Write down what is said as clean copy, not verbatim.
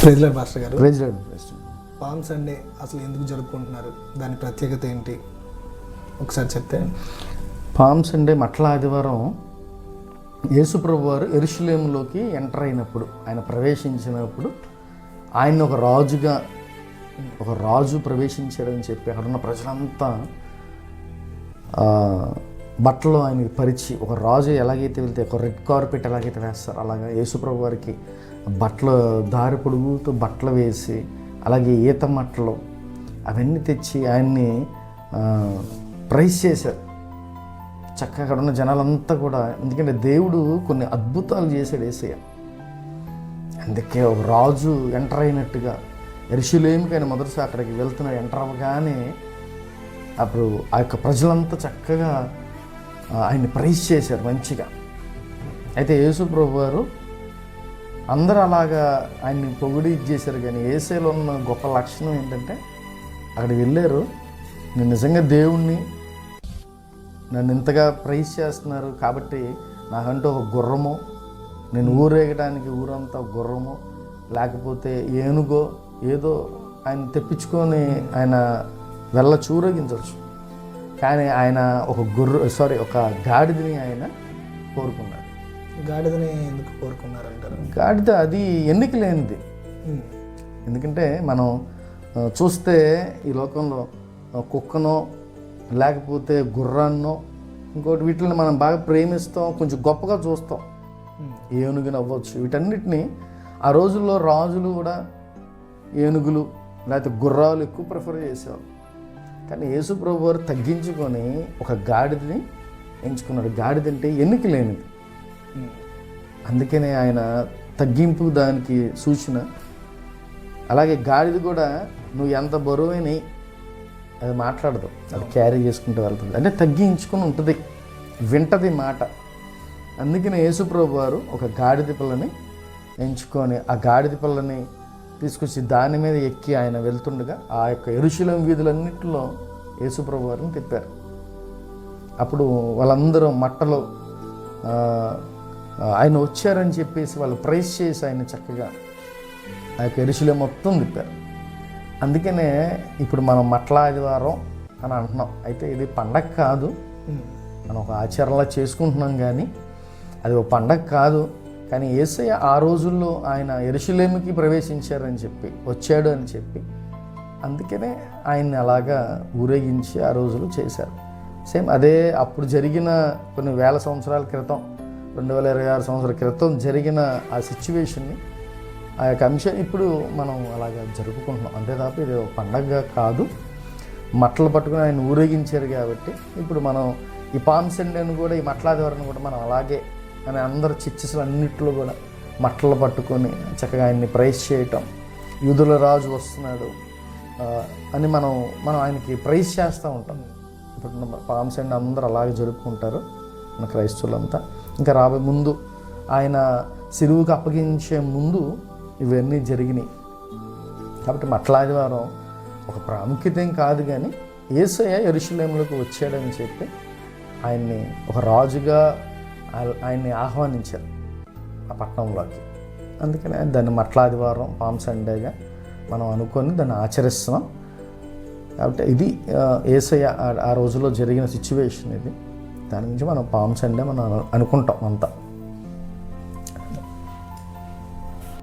President master గారు, president palm Sunday అసలు ఎందుకు జరుపుకుంటున్నారు, దాని ప్రత్యేకత ఏంటి ఒకసారి చెప్తే? పామ్ సండే మట్ల ఆదివారం యేసుప్రభు వారు యెరూషలేములోకి ఎంటర్ అయినప్పుడు, ఆయన ప్రవేశించినప్పుడు ఆయన ఒక రాజు ప్రవేశించాడని చెప్పి అక్కడున్న ప్రజలంతా బట్టలు ఆయనకి పరిచి, ఒక రాజు ఎలాగైతే వెళ్తే ఒక రెడ్ కార్పెట్ ఎలాగైతే వేస్తారు అలాగా యేసుప్రభు వారికి బట్టలు దారి పొడుగుతూ బట్టలు వేసి, అలాగే ఈత మట్టలు అవన్నీ తెచ్చి ఆయన్ని ప్రైజ్ చేశారు. చక్కగా అక్కడ ఉన్న జనాలంతా కూడా, ఎందుకంటే దేవుడు కొన్ని అద్భుతాలు చేశాడు యేసయ్య. అందుకే ఒక రాజు ఎంటర్ అయినట్టుగా యెరూషలేముకి ఆయన మొదటిసారి అక్కడికి వెళ్తున్నాడు. ఎంటర్ అవ్వగానే అప్పుడు ఆ యొక్క ప్రజలంతా చక్కగా ఆయన్ని ప్రైజ్ చేశారు మంచిగా. అయితే యేసు ప్రభు వారు అందరూ అలాగా ఆయన్ని పొగిడి ఇచ్చేశారు. కానీ యేసయ్యలో ఉన్న గొప్ప లక్షణం ఏంటంటే, అక్కడికి వెళ్ళారు, నేను నిజంగా దేవుణ్ణి, నన్ను ఇంతగా ప్రైజ్ చేస్తున్నారు కాబట్టి నాకంటూ ఒక గుర్రము, నేను ఊరేగడానికి ఊరంతా ఒక గుర్రము లేకపోతే ఏనుగో ఏదో ఆయన తెప్పించుకొని ఆయన చూరగించవచ్చు. కానీ ఆయన ఒక గాడిదని ఆయన కోరుకున్నాడు. గాడిదని ఎందుకు కోరుకున్నారంటారు? గాడిద అది ఎన్నిక లేనిది. ఎందుకంటే మనం చూస్తే ఈ లోకంలో కుక్కనో లేకపోతే గుర్రాన్నో ఇంకోటి వీటిని మనం బాగా ప్రేమిస్తాం, కొంచెం గొప్పగా చూస్తాం. ఏనుగుని అవ్వచ్చు, వీటన్నిటిని ఆ రోజుల్లో రాజులు కూడా ఏనుగులు లేకపోతే గుర్రాలు ఎక్కువ ప్రిఫర్ చేసేవారు. కానీ యేసు ప్రభు వారు తగ్గించుకొని ఒక గాడిదని ఎంచుకున్నాడు. గాడిద అంటే ఎన్నిక లేనిది. అందుకనే ఆయన తగ్గింపు దానికి సూచన. అలాగే గాడిద కూడా నువ్వు ఎంత బరువైన అది మాట్లాడదు, అది క్యారీ చేసుకుంటూ వెళ్తుంది, అంటే తగ్గించుకుని ఉంటుంది, వింటది మాట. అందుకనే యేసు ప్రభు వారు ఒక గాడిద పిల్లని ఎంచుకొని ఆ గాడిద పిల్లని తీసుకొచ్చి దాని మీద ఎక్కి ఆయన వెళ్తుండగా ఆ యొక్క యెరూషలేము వీధులన్నింటిలో యేసు ప్రభు వారిని తిప్పారు. అప్పుడు వాళ్ళందరూ మట్టలో ఆయన వచ్చారని చెప్పేసి వాళ్ళు ప్రైజ్ చేసి ఆయన చక్కగా ఆ యొక్క యెరూషలేము మొత్తం తిప్పారు. అందుకనే ఇప్పుడు మనం మట్ల ఆదివారం అని అంటున్నాం. అయితే ఇది పండగ కాదు, మనం ఒక ఆచారంలా చేసుకుంటున్నాం, కానీ అది ఒక పండగ కాదు. కానీ యేసయ్య ఆ రోజుల్లో ఆయన యెరూషలేముకి ప్రవేశించారని చెప్పి, వచ్చాడు అని చెప్పి, అందుకనే ఆయన్ని అలాగా ఊరేగించి ఆ రోజులు చేశారు. సేమ్ అదే అప్పుడు జరిగిన కొన్ని వేల సంవత్సరాల క్రితం, 2026 సంవత్సరాల క్రితం జరిగిన ఆ సిచ్యువేషన్ని, ఆ యొక్క అంశం ఇప్పుడు మనం అలాగా జరుపుకుంటున్నాం. అంతే తప్ప ఇది పండగ కాదు. మట్టలు పట్టుకుని ఆయన ఊరేగించారు కాబట్టి ఇప్పుడు మనం ఈ పామ్ సండేను కూడా, ఈ మట్ల ఆదివారం కూడా మనం అలాగే అని అందరు చర్చెస్లు అన్నింటిలో కూడా మట్టలు పట్టుకొని చక్కగా ఆయన్ని ప్రైజ్ చేయటం, యూదుల రాజు వస్తున్నాడు అని మనం ఆయనకి ప్రైజ్ చేస్తూ ఉంటాం. ఇప్పుడు పామ్ సండే అందరూ అలాగే జరుపుకుంటారు మన క్రైస్తవులంతా. ఇంకా రాబోయే ముందు ఆయన సిలువుకు అప్పగించే ముందు ఇవన్నీ జరిగినాయి. కాబట్టి మట్ల ఆదివారం ఒక ప్రాముఖ్యత ఏం కాదు, కానీ యేసయ్య యెరూషలేములోకి వచ్చాడని చెప్పి ఆయన్ని ఒక రాజుగా ఆయన్ని ఆహ్వానించారు ఆ పట్టణంలోకి. అందుకని దాన్ని మట్ల ఆదివారం పామ్ సండేగా మనం అనుకొని దాన్ని ఆచరిస్తున్నాం. కాబట్టి ఇది యేసయ్య ఆ రోజుల్లో జరిగిన సిచ్యువేషన్. ఇది దాని నుంచి మనం పామ్ సండే మనం అనుకుంటాం అంతా.